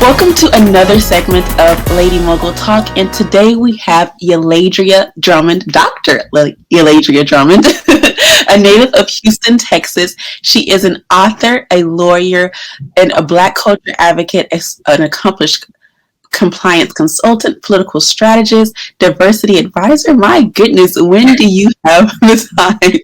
Welcome to another segment of Lady Mogul Talk, and today we have Yladrea Drummond, Dr. Yladrea Drummond, a native of Houston, Texas. She is an author, a lawyer, and a Black culture advocate, an accomplished compliance consultant, political strategist, diversity advisor. My goodness, when do you have the time?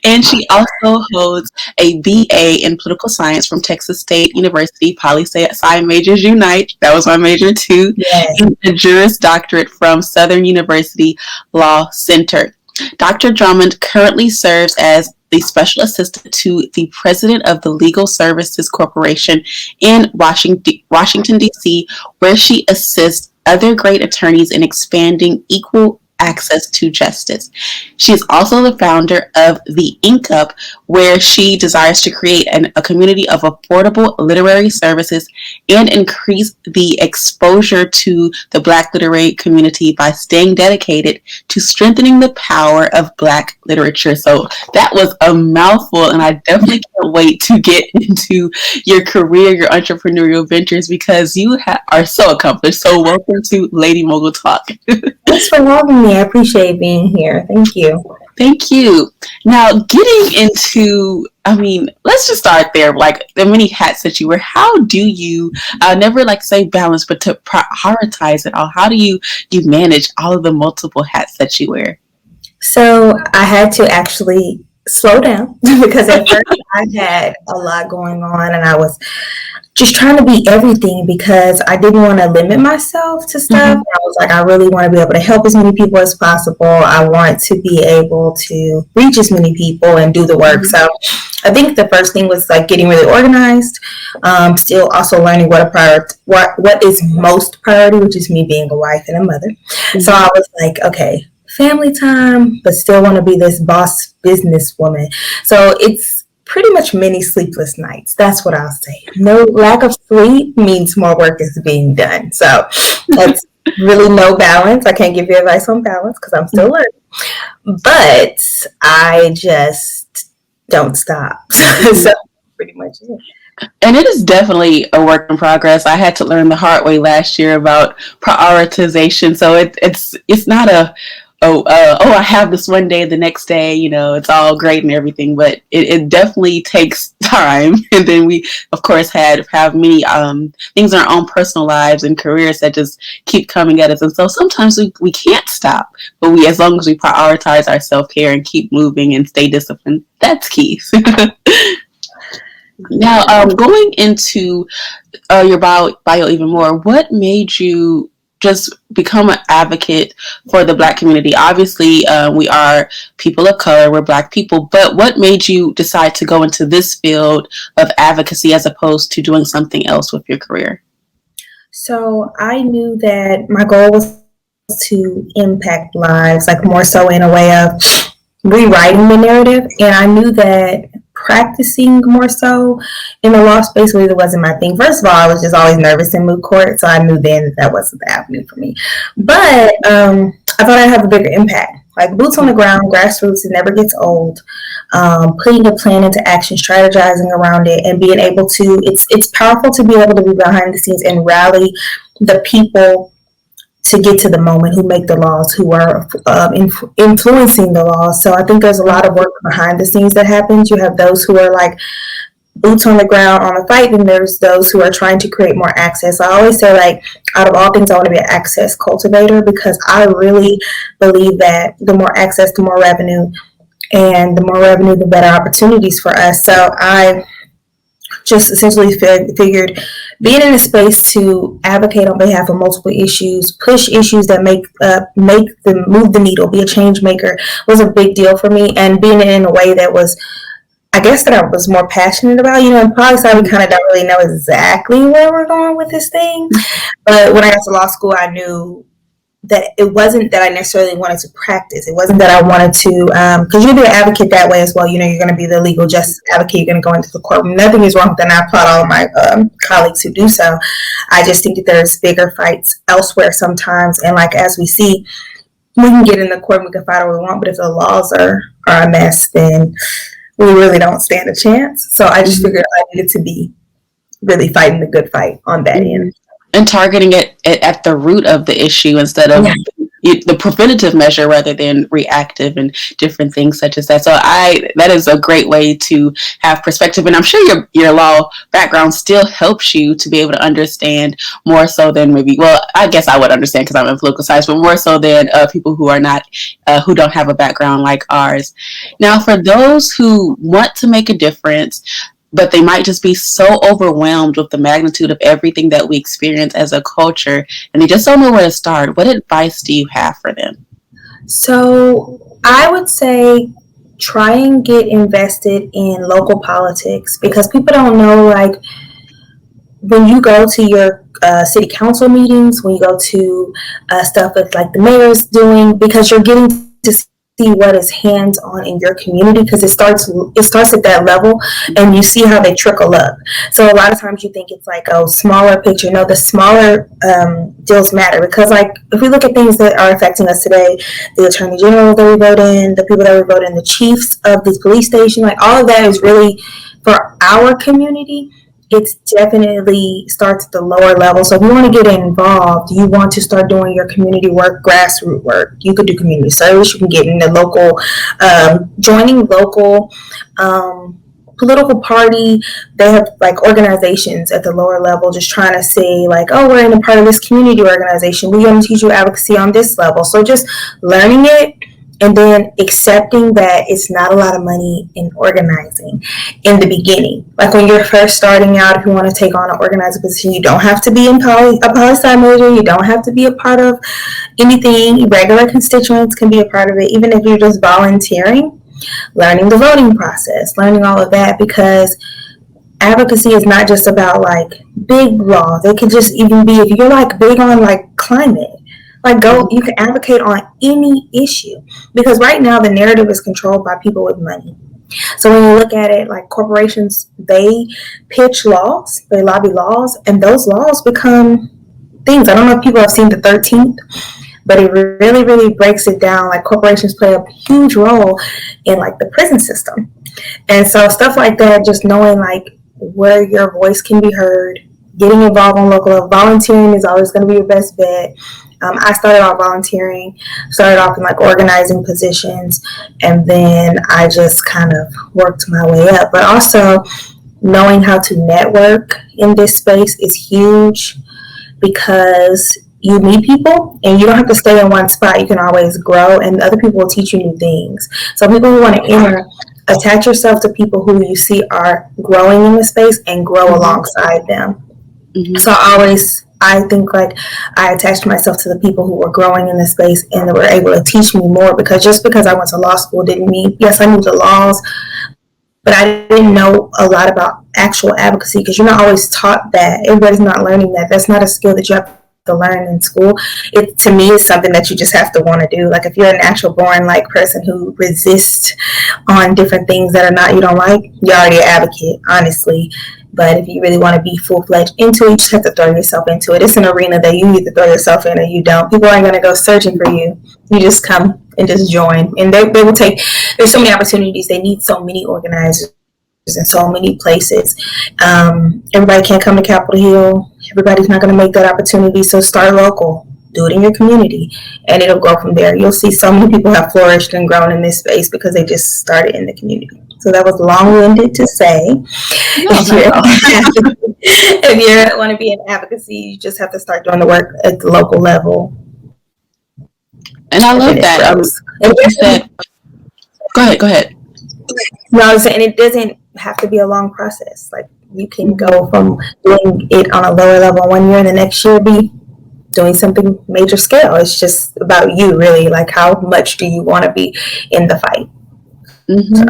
And she also holds a BA in political science from Texas State University, Poli-Sci Majors Unite. That was my major too. Yes. And a Juris Doctorate from Southern University Law Center. Dr. Drummond currently serves as the special assistant to the president of the Legal Services Corporation in Washington, D.C., where she assists other great attorneys in expanding equal access to justice. She is also the founder of the Ink Up, where she desires to create a community of affordable literary services and increase the exposure to the Black literary community by staying dedicated to strengthening the power of Black literature. So that was a mouthful, and I definitely can't wait to get into your career, your entrepreneurial ventures, because you are so accomplished. So welcome to Lady Mogul Talk. Thanks for having me. I appreciate being here. Thank you. Thank you. Now, getting into, let's just start there. Like the many hats that you wear, how do you, never like say balance, but to prioritize it all? How do you manage all of the multiple hats that you wear? So I had to actually slow down because at first I had a lot going on and I was just trying to be everything because I didn't want to limit myself to stuff. Mm-hmm. I was like, I really want to be able to help as many people as possible. I want to be able to reach as many people and do the work. Mm-hmm. So I think the first thing was like getting really organized. Still also learning what is most priority, which is me being a wife and a mother. Mm-hmm. So I was like, okay, family time, but still want to be this boss businesswoman. So it's pretty much many sleepless nights. That's what I'll say. No lack of sleep means more work is being done. So that's really no balance. I can't give you advice on balance because I'm still learning. But I just don't stop. So pretty much it. And it is definitely a work in progress. I had to learn the hard way last year about prioritization. So it's not a I have this one day, the next day, it's all great and everything, but it definitely takes time. And then we, of course, have many things in our own personal lives and careers that just keep coming at us. And so sometimes we can't stop, but as long as we prioritize our self-care and keep moving and stay disciplined, that's key. Now, going into your bio even more, what made you just become an advocate for the Black community? Obviously, we are people of color, we're Black people, but what made you decide to go into this field of advocacy as opposed to doing something else with your career? So I knew that my goal was to impact lives, like more so in a way of rewriting the narrative. And I knew that practicing more so in the law space really wasn't my thing. First of all, I was just always nervous in moot court, so I knew then that wasn't the avenue for me. But I thought I'd have a bigger impact. Like boots on the ground, grassroots, it never gets old. Putting a plan into action, strategizing around it, and being able to, it's powerful to be able to be behind the scenes and rally the people to get to the moment who make the laws, who are influencing the laws. So I think there's a lot of work behind the scenes that happens. You have those who are like boots on the ground on the fight, and there's those who are trying to create more access. I always say, like, out of all things, I want to be an access cultivator because I really believe that the more access, the more revenue, and the more revenue, the better opportunities for us. So I just essentially figured being in a space to advocate on behalf of multiple issues, push issues that move the needle, be a change maker was a big deal for me. And being in a way that was, I guess, that I was more passionate about. In poli-sci, we kind of don't really know exactly where we're going with this thing. But when I got to law school, I knew that it wasn't that I necessarily wanted to practice. It wasn't that I wanted to, because you'll be an advocate that way as well. You're going to be the legal justice advocate. You're going to go into the courtroom. Nothing is wrong with that. And I applaud all of my colleagues who do so. I just think that there's bigger fights elsewhere sometimes. And like, as we see, we can get in the court and we can fight all we want. But if the laws are a mess, then we really don't stand a chance. So I just figured I needed to be really fighting the good fight on that end. And targeting it at the root of the issue instead of the preventative measure rather than reactive and different things such as that. So that is a great way to have perspective. And I'm sure your law background still helps you to be able to understand more so than maybe, well, I guess I would understand because I'm in political science, but more so than people who are not, who don't have a background like ours. Now, for those who want to make a difference, but they might just be so overwhelmed with the magnitude of everything that we experience as a culture, and they just don't know where to start. What advice do you have for them? So I would say try and get invested in local politics, because people don't know, like, when you go to your city council meetings, when you go to stuff that like the mayor's doing, because you're getting to see what is hands-on in your community, because it starts at that level, and you see how they trickle up. So a lot of times you think it's like a smaller picture. No, the smaller deals matter, because like if we look at things that are affecting us today, the attorney general that we vote in, the people that we vote in, the chiefs of this police station, like all of that is really for our community. It definitely starts at the lower level. So if you want to get involved, you want to start doing your community work, grassroots work. You could do community service. You can get in the local, joining local political party. They have like organizations at the lower level just trying to say like, oh, we're in a part of this community organization. We're going to teach you advocacy on this level. So just learning it, and then accepting that it's not a lot of money in organizing in the beginning. Like when you're first starting out, if you want to take on an organizer position, you don't have to be a poli-sci major. You don't have to be a part of anything. Regular constituents can be a part of it, even if you're just volunteering, learning the voting process, learning all of that, because advocacy is not just about like big laws. It could just even be if you're like big on like climate. Like you can advocate on any issue, because right now the narrative is controlled by people with money. So when you look at it, like corporations, they pitch laws, they lobby laws, and those laws become things. I don't know if people have seen the 13th, but it really, really breaks it down. Like corporations play a huge role in like the prison system. And so stuff like that, just knowing like where your voice can be heard, getting involved on local level, volunteering is always going to be your best bet. I started off volunteering, started off in like organizing positions, and then I just kind of worked my way up. But also knowing how to network in this space is huge, because you meet people and you don't have to stay in one spot. You can always grow, and other people will teach you new things. So people who want to enter, attach yourself to people who you see are growing in the space and grow alongside them. Mm-hmm. So I think like I attached myself to the people who were growing in the space and that were able to teach me more, because just because I went to law school didn't mean, yes, I knew the laws, but I didn't know a lot about actual advocacy, because you're not always taught that. Everybody's not learning that. That's not a skill that you have to learn in school. It, to me, is something that you just have to want to do. Like if you're a natural born like person who resists on different things that are not, you don't like, you're already an advocate, honestly. But if you really want to be full-fledged into it, you just have to throw yourself into it. It's an arena that you either throw yourself in or you don't. People aren't going to go searching for you. You just come and just join. And they will take, there's so many opportunities. They need so many organizers in so many places. Everybody can't come to Capitol Hill. Everybody's not going to make that opportunity. So start local. Do it in your community, and it'll grow from there. You'll see so many people have flourished and grown in this space because they just started in the community. So that was long-winded to say. If you want to be in advocacy, you just have to start doing the work at the local level. And I love that. You said, go ahead. No, I was saying it doesn't have to be a long process. Like you can go from doing it on a lower level one year and the next year be doing something major scale. It's just about you, really. Like how much do you want to be in the fight? Mm-hmm. So.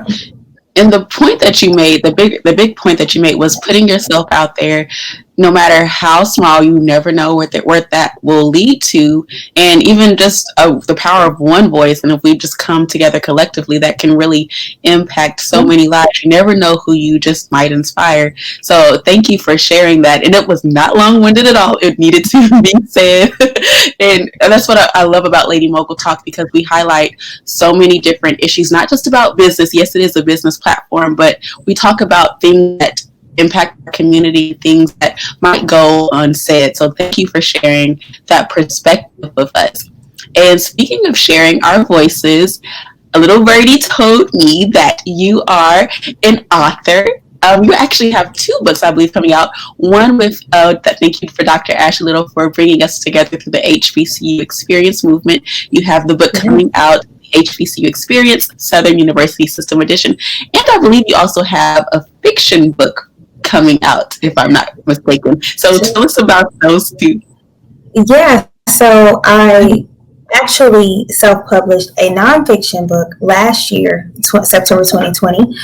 And the point that you made, the big point that you made was putting yourself out there. No matter how small, you never know where that will lead to. And even just the power of one voice, and if we just come together collectively, that can really impact so many lives. You never know who you just might inspire. So thank you for sharing that. And it was not long-winded at all. It needed to be said. And that's what I love about Lady Mogul Talk, because we highlight so many different issues, not just about business. Yes, it is a business platform, but we talk about things that impact our community, things that might go unsaid. So thank you for sharing that perspective with us. And speaking of sharing our voices, a little birdie told me that you are an author. You actually have two books, I believe, coming out. One with, thank you for Dr. Ashley Little for bringing us together through the HBCU Experience Movement. You have the book coming out, HBCU Experience, Southern University System Edition. And I believe you also have a fiction book coming out, if I'm not mistaken. So tell us about those two. Yeah, so I actually self-published a nonfiction book last year, September 2020.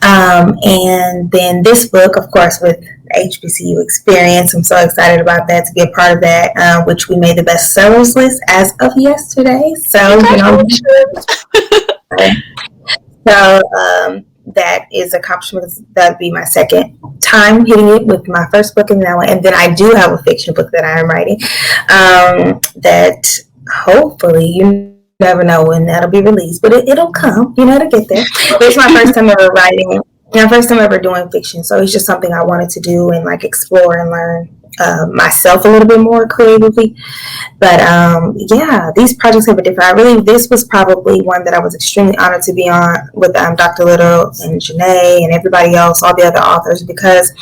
And then this book, of course, with HBCU Experience. I'm so excited about that, to be a part of that, which we made the bestsellers list as of yesterday. So, that is an accomplishment. That would be my second time hitting it with my first book and that one. And then I do have a fiction book that I am writing that hopefully, you never know when that'll be released, but it'll come, it'll get there. But it's my first time ever writing, my first time ever doing fiction. So it's just something I wanted to do and like explore and learn myself a little bit more creatively. But yeah, these projects have been different. This was probably one that I was extremely honored to be on with Dr. Little and Janae and everybody else, all the other authors, because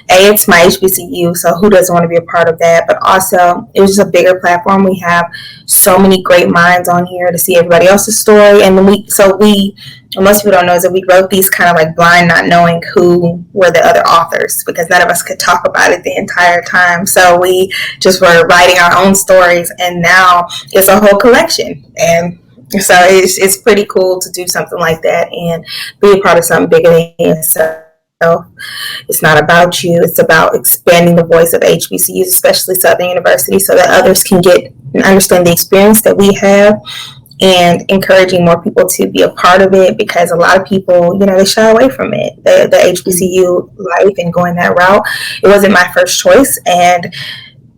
it's my HBCU, so who doesn't want to be a part of that? But also, it was just a bigger platform. We have so many great minds on here to see everybody else's story, and most people don't know is that we wrote these kind of like blind, not knowing who were the other authors, because none of us could talk about it the entire time. So we just were writing our own stories, and now it's a whole collection. And so it's pretty cool to do something like that and be a part of something bigger than yourself. It's not about you. It's about expanding the voice of HBCUs, especially Southern University, so that others can get and understand the experience that we have, and encouraging more people to be a part of it, because a lot of people, they shy away from it, the HBCU life and going that route. It wasn't my first choice, and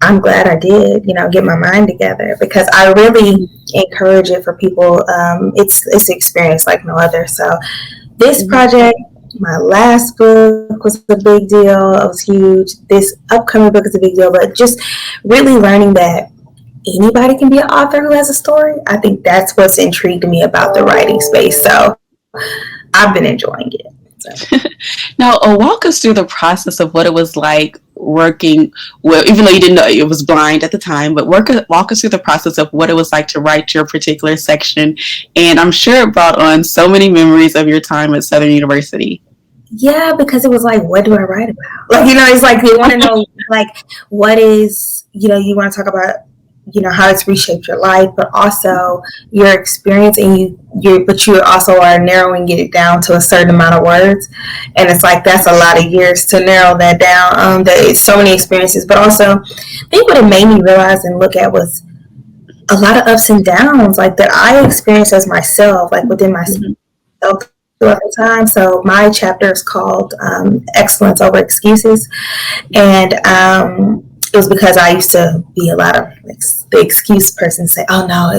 I'm glad I did, get my mind together, because I really encourage it for people. It's an experience like no other. So this project, my last book was a big deal. It was huge. This upcoming book is a big deal, but just really learning that anybody can be an author who has a story. I think that's what's intrigued me about the writing space. So I've been enjoying it. So. Now, walk us through the process of what it was like working with, even though you didn't know it was blind at the time, but walk us through the process of what it was like to write your particular section. And I'm sure it brought on so many memories of your time at Southern University. Yeah, because it was like, what do I write about? Like, it's like you want to know, like, what is, you want to talk about, how it's reshaped your life, but also your experience, and but you also are narrowing it down to a certain amount of words, and it's like that's a lot of years to narrow that down. There's so many experiences, but also I think what it made me realize and look at was a lot of ups and downs, like that I experienced as myself, like within myself throughout the time. So my chapter is called Excellence Over Excuses, and it was because I used to be a lot of the excuse person, say, oh no,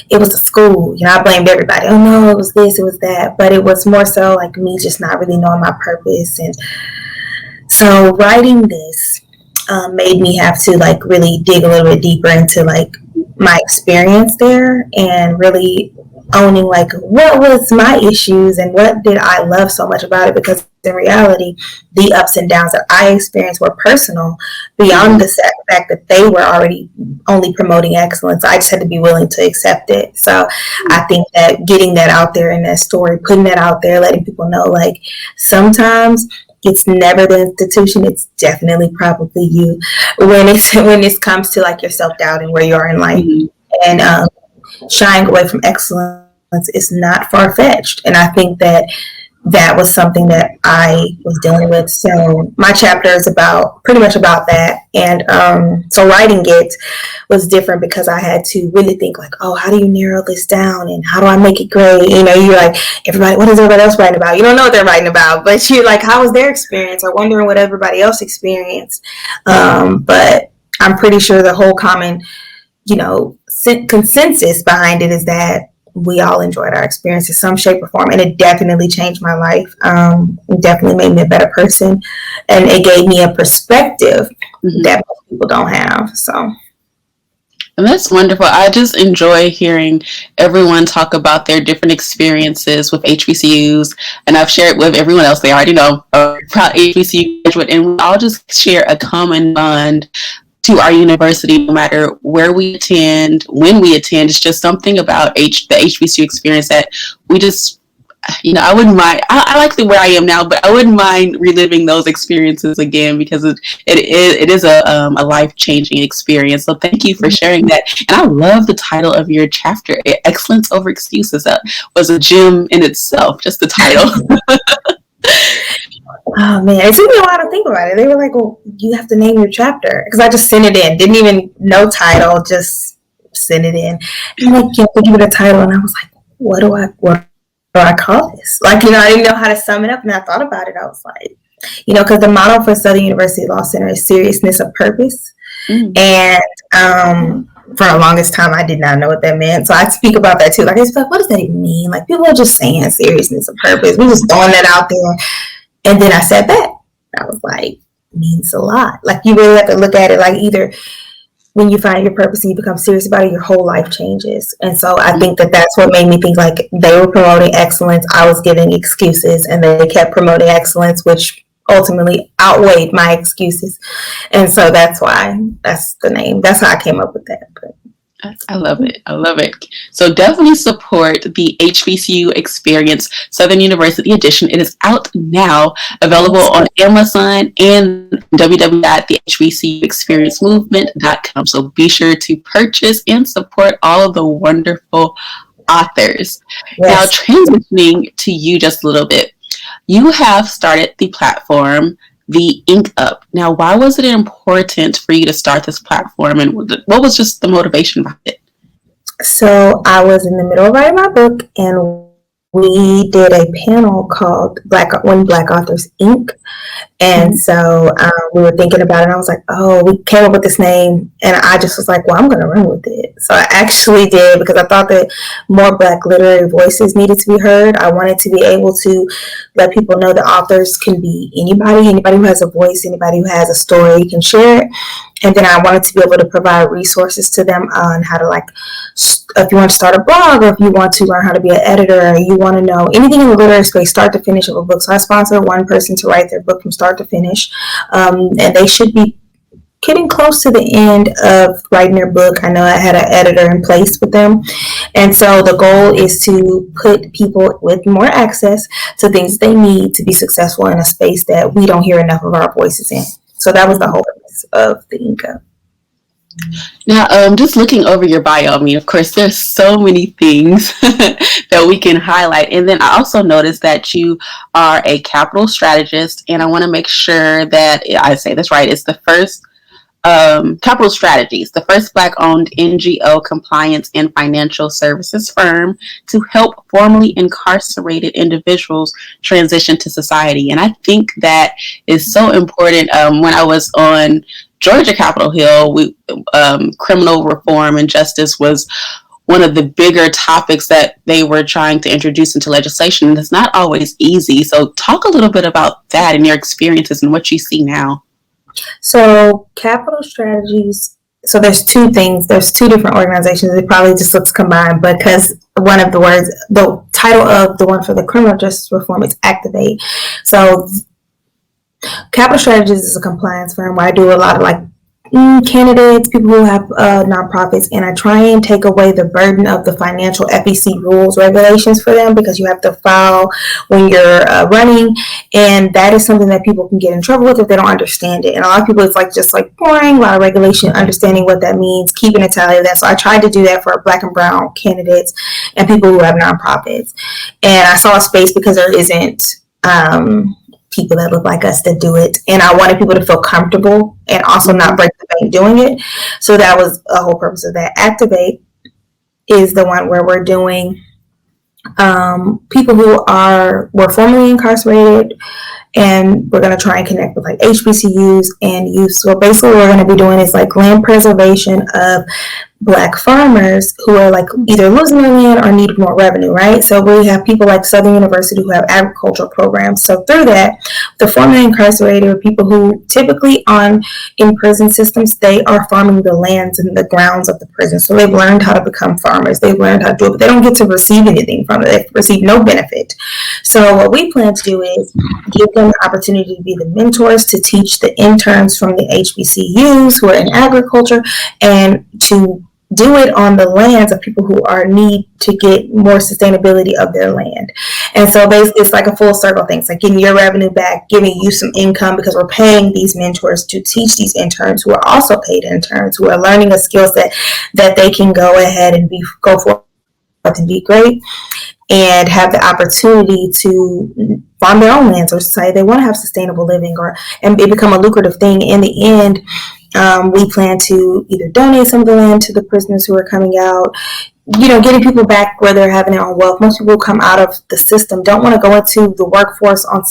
it was the school. I blamed everybody. Oh no, it was this, it was that. But it was more so like me just not really knowing my purpose. And so writing this made me have to like really dig a little bit deeper into like my experience there, and really owning like what was my issues and what did I love so much about it, because in reality the ups and downs that I experienced were personal beyond the fact that they were already only promoting excellence. I just had to be willing to accept it. So I think that getting that out there in that story, putting that out there, letting people know like sometimes it's never the institution, it's definitely probably you when this comes to like your self-doubt and where you are in life. And shying away from excellence is not far-fetched. And I think that was something that I was dealing with. So my chapter is pretty much about that. And so writing it was different, because I had to really think like, oh, how do you narrow this down, and how do I make it great? You're like, what is everybody else writing about? You don't know what they're writing about, but you're like, how was their experience, or wondering what everybody else experienced. But I'm pretty sure the whole common consensus behind it is that we all enjoyed our experience in some shape or form, and it definitely changed my life. It definitely made me a better person, and it gave me a perspective that most people don't have. So. And that's wonderful. I just enjoy hearing everyone talk about their different experiences with HBCUs. And I've shared with everyone else, they already know, proud HBCU graduate, and we all just share a common bond to our university, no matter where we attend, when we attend. It's just something about the HBCU experience that we just, I wouldn't mind. I like where I am now, but I wouldn't mind reliving those experiences again, because it is a life-changing experience. So thank you for sharing that. And I love the title of your chapter, Excellence Over Excuses. That was a gem in itself, just the title. Oh man, it took me a while to think about it. They were like, "Well, you have to name your chapter," because I just sent it in, didn't even know title, just sent it in. And I'm like, "Yeah, we give it a title," and I was like, "What do I call this?" Like, I didn't know how to sum it up, and I thought about it. I was like, because the motto for Southern University Law Center is seriousness of purpose, and for the longest time, I did not know what that meant. So I speak about that too. Like, I was like, what does that even mean? Like, people are just saying seriousness of purpose. We're just throwing that out there. And then I said that. I was like, it means a lot. Like, you really have to look at it like, either when you find your purpose and you become serious about it, your whole life changes. And so I think that that's what made me think, like, they were promoting excellence, I was giving excuses, and they kept promoting excellence, which ultimately outweighed my excuses. And so that's why that's the name. That's how I came up with that. But I love it. I love it. So definitely support the HBCU Experience Southern University Edition. It is out now, available on Amazon and www.thehbcuexperiencemovement.com. So be sure to purchase and support all of the wonderful authors. Yes. Now, transitioning to you just a little bit, you have started the platform, the Ink Up. Now, why was it important for you to start this platform, and what was just the motivation behind it? So I was in the middle of writing my book, and we did a panel called When Black Authors Ink. And so we were thinking about it, and I was like, we came up with this name, and I just was like, well, I'm going to run with it. So I actually did, because I thought that more Black literary voices needed to be heard. I wanted to be able to let people know that authors can be anybody who has a voice, anybody who has a story can share it. And then I wanted to be able to provide resources to them on how to, like, if you want to start a blog, or if you want to learn how to be an editor, or you want to know anything in the literary space, start to finish of a book. So I sponsor one person to write their book from start to finish. And they should be getting close to the end of writing their book. I know I had an editor in place with them. And so the goal is to put people with more access to things they need to be successful in a space that we don't hear enough of our voices in. So that was the whole purpose of the Ink Up. Now, just looking over your bio, I mean, of course, there's so many things that we can highlight. And then I also noticed that you are a capital strategist, and I want to make sure that I say this right. It's the first Capital Strategies, the first Black-owned NGO compliance and financial services firm to help formerly incarcerated individuals transition to society. And I think that is so important. When I was on Georgia Capitol Hill, criminal reform and justice was one of the bigger topics that they were trying to introduce into legislation. And it's not always easy. So talk a little bit about that and your experiences and what you see now. So Capital Strategies, so there's two things. There's two different organizations. It probably just looks combined, because one of the words, the title of the one for the criminal justice reform is Activate. So Capital Strategies is a compliance firm where I do a lot of, like, candidates, people who have nonprofits, and I try and take away the burden of the financial FEC rules, regulations for them, because you have to file when you're running, and that is something that people can get in trouble with if they don't understand it. And a lot of people, it's like just like boring, a lot of regulation, understanding what that means, keeping a tally of that. So I tried to do that for Black and brown candidates and people who have nonprofits. And I saw a space because there isn't people that look like us that do it, and I wanted people to feel comfortable and also not break the bank doing it. So that was the whole purpose of that. Activate is the one where we're doing people who were formerly incarcerated, and we're going to try and connect with, like, HBCUs and youth. So basically what we're going to be doing is, like, land preservation of Black farmers who are like either losing their land or need more revenue, right? So we have people like Southern University who have agricultural programs. So through that, the formerly incarcerated are people who typically in prison systems, they are farming the lands and the grounds of the prison. So they've learned how to become farmers. They've learned how to do it, but they don't get to receive anything from it. They receive no benefit. So what we plan to do is give them the opportunity to be the mentors, to teach the interns from the HBCUs who are in agriculture, and to do it on the lands of people who are need to get more sustainability of their land. And so basically it's like a full circle thing. It's like getting your revenue back, giving you some income, because we're paying these mentors to teach these interns who are also paid interns, who are learning a skill set that they can go ahead and go forth and be great and have the opportunity to farm their own lands, or say they want to have sustainable living, and it become a lucrative thing. In the end, we plan to either donate some of the land to the prisoners who are coming out, getting people back where they're having their own wealth. Most people who come out of the system don't want to go into the workforce on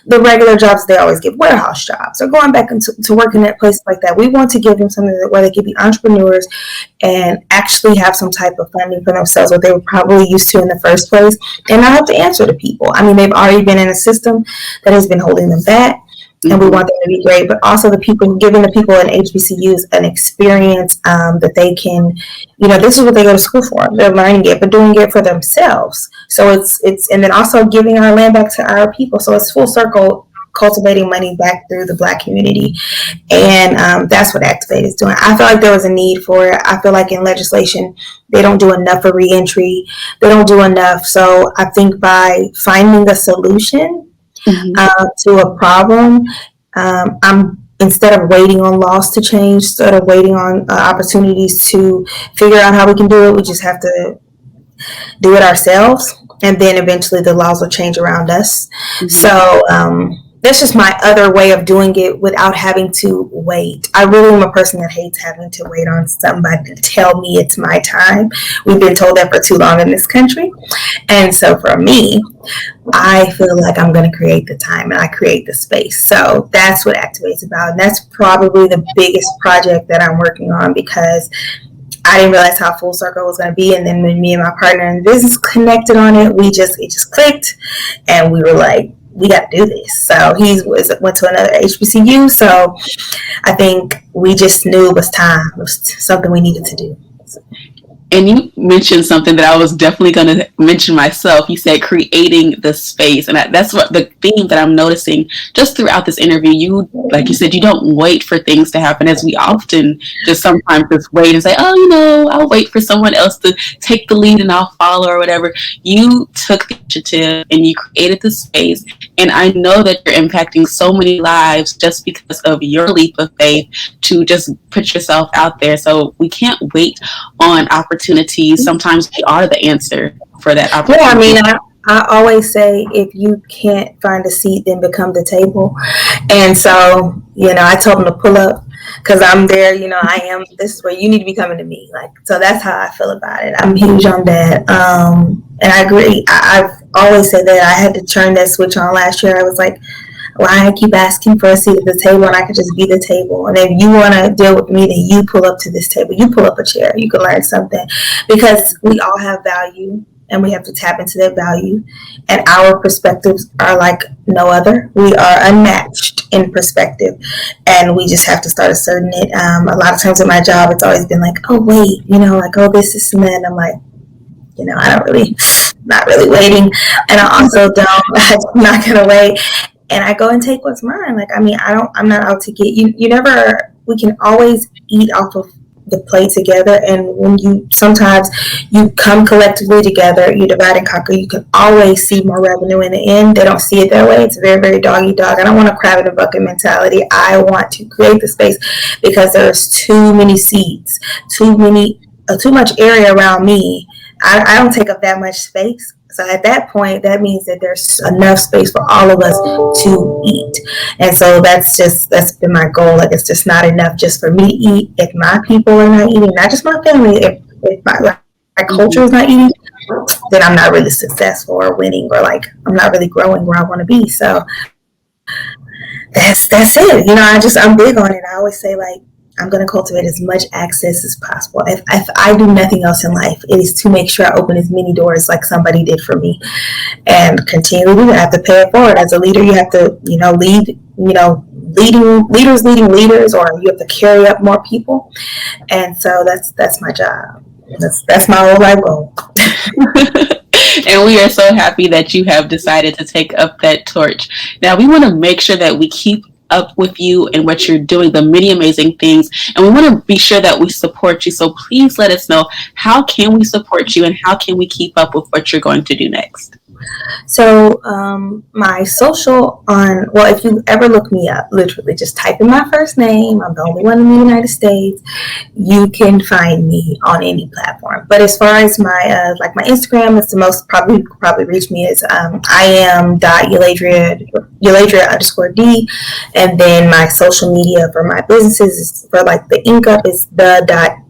the regular jobs they always get, warehouse jobs, or going back to working at places like that. We want to give them something where they can be entrepreneurs and actually have some type of funding for themselves, what they were probably used to in the first place, and not have to answer to people. I mean, they've already been in a system that has been holding them back. And we want them to be great, but also giving the people in HBCUs an experience that they can, this is what they go to school for. They're learning it, but doing it for themselves. So and then also giving our land back to our people. So it's full circle, cultivating money back through the Black community. And that's what Activate is doing. I feel like there was a need for it. I feel like in legislation, they don't do enough for reentry. They don't do enough. So I think by finding a solution to a problem, instead of waiting on laws to change, instead of waiting on opportunities to figure out how we can do it, we just have to do it ourselves, and then eventually the laws will change around us. So that's just my other way of doing it without having to wait. I really am a person that hates having to wait on somebody to tell me it's my time. We've been told that for too long in this country. And so for me, I feel like I'm going to create the time, and I create the space. So that's what Activate's about. And that's probably the biggest project that I'm working on, because I didn't realize how full circle it was going to be. And then when me and my partner in business connected on it, it just clicked, and we were like, we got to do this. So he went to another HBCU. So I think we just knew it was time. It was something we needed to do. And you mentioned something that I was definitely going to mention myself. You said creating the space. And that's what the theme that I'm noticing just throughout this interview. Like you said, you don't wait for things to happen, as we often just sometimes just wait and say, oh, I'll wait for someone else to take the lead and I'll follow or whatever. You took the initiative and you created the space. And I know that you're impacting so many lives just because of your leap of faith to just put yourself out there. So we can't wait on opportunities. Sometimes we are the answer for that opportunity. Yeah, I mean, I always say, if you can't find a seat, then become the table. And so, I told them to pull up, because I'm there, I am, this is where you need to be coming to me. So that's how I feel about it. I'm huge on that. And I agree. I've always said that I had to turn that switch on last year. I was like, why I keep asking for a seat at the table, and I could just be the table. And if you want to deal with me, then you pull up to this table. You pull up a chair. You can learn something, because we all have value, and we have to tap into that value. And our perspectives are like no other. We are unmatched in perspective, and we just have to start asserting it. A lot of times in my job, it's always been like, oh, wait, this and that. And I'm like, not really waiting. And I also I'm not going to wait. And I go and take what's mine. I'm not out to get you. We can always eat off of the plate together. And when sometimes you come collectively together, you divide and conquer, you can always see more revenue in the end. They don't see it that way. It's very, very dog eat dog. I don't want a crab in a bucket mentality. I want to create the space, because there's too many seeds, too much area around me. I don't take up that much space. So at that point, that means that there's enough space for all of us to eat. And so that's been my goal. It's just not enough just for me to eat. If my people are not eating, not just my family, if my culture is not eating, then I'm not really successful or winning, or I'm not really growing where I want to be. So that's it. I'm big on it. I always say, I'm going to cultivate as much access as possible. If I do nothing else in life, it is to make sure I open as many doors like somebody did for me, and continue to do that. I have to pay it forward. As a leader, you have to, lead, leading leaders, or you have to carry up more people. And so that's my job. That's my whole life goal. And we are so happy that you have decided to take up that torch. Now, we want to make sure that we keep up with you and what you're doing, the many amazing things, and we want to be sure that we support you. So please let us know, how can we support you and how can we keep up with what you're going to do next? So my social if you ever look me up, literally just type in my first name. I'm the only one in the United States. You can find me on any platform. But as far as my my Instagram, it's the most probably reach me is I am Yladrea _D, and then my social media for my businesses is for the ink up is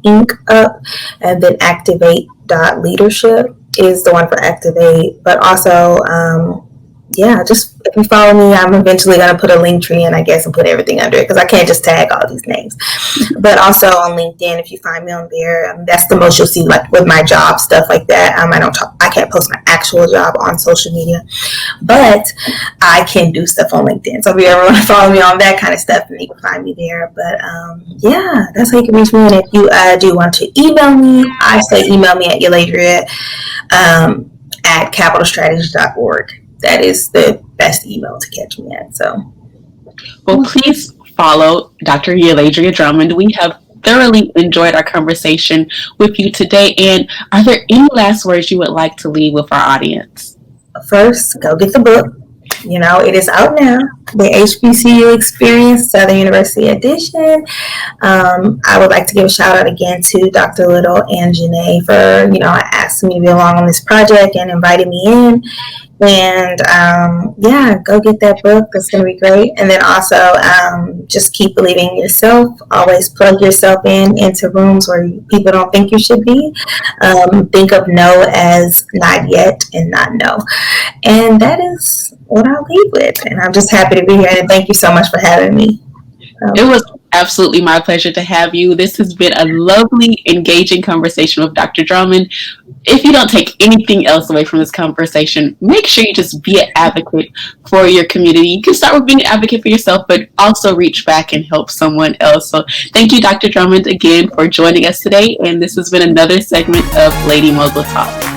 ink up, and then activate.leadership is the one for activate. But also just if you follow me, I'm eventually going to put a link tree in, I guess, and put everything under it, because I can't just tag all these names. But also on LinkedIn, if you find me on there, that's the most you'll see, with my job stuff like that. I can't post my actual job on social media, but I can do stuff on LinkedIn. So if you ever want to follow me on that kind of stuff, then you can find me there. But that's how you can reach me. And if you do want to email me, I say email me at Yladrea at capitalstrategist.org. That is the best email to catch me at. So, well, please follow Dr. Yladrea Drummond. We have thoroughly enjoyed our conversation with you today. And are there any last words you would like to leave with our audience? First, go get the book. It is out now. The HBCU Experience Southern University Edition. I would like to give a shout out again to Dr. Little and Janae for, asking me to be along on this project and inviting me in. And go get that book. That's going to be great. And then also just keep believing in yourself. Always plug yourself into rooms where people don't think you should be. Think of no as not yet and not no. And that is what I'll leave with. And I'm just happy to be here. And thank you so much for having me. It was absolutely my pleasure to have you. This has been a lovely, engaging conversation with Dr. Drummond. If you don't take anything else away from this conversation, make sure you just be an advocate for your community. You can start with being an advocate for yourself, but also reach back and help someone else. So thank you, Dr. Drummond, again for joining us today. And this has been another segment of Lady Mogul Talk.